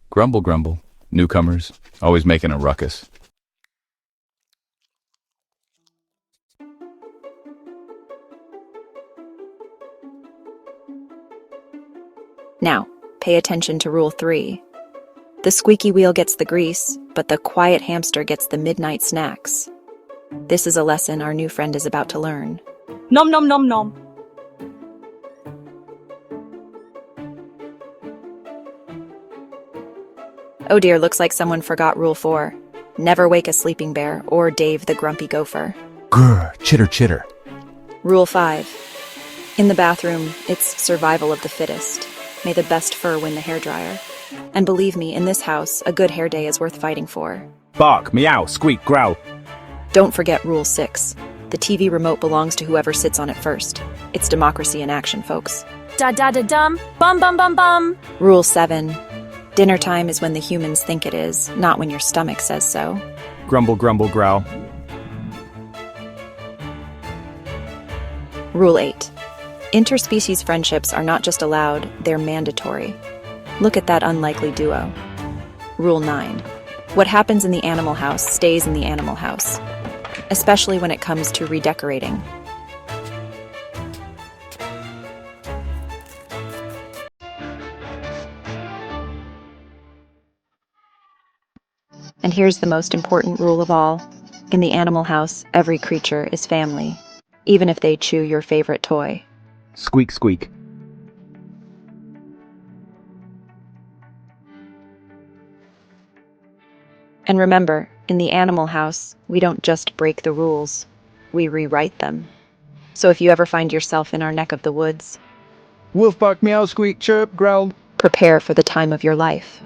Grumble, grumble. Newcomers, always making a ruckus. Now, pay attention to Rule 3. The squeaky wheel gets the grease, but the quiet hamster gets the midnight snacks. This is a lesson our new friend is about to learn. Nom nom nom nom. Oh dear, looks like someone forgot Rule 4. Never wake a sleeping bear or Dave the grumpy gopher. Grr, chitter, chitter. Rule 5. In the bathroom, it's survival of the fittest. May the best fur win the hairdryer. And believe me, in this house, a good hair day is worth fighting for. Bark, meow, squeak, growl. Don't forget Rule 6. The TV remote belongs to whoever sits on it first. It's democracy in action, folks. Da da da dum. Bum bum bum bum. Rule 7. Dinner time is when the humans think it is, not when your stomach says so. Grumble, grumble, growl. Rule 8. Interspecies friendships are not just allowed, they're mandatory. Look at that unlikely duo. Rule 9. What happens in the animal house stays in the animal house, especially when it comes to redecorating. And here's the most important rule of all. In the animal house, every creature is family, even if they chew your favorite toy. Squeak, squeak. And remember, in the animal house, we don't just break the rules, we rewrite them. So if you ever find yourself in our neck of the woods, Wolf bark, meow, squeak, chirp, growl. prepare for the time of your life.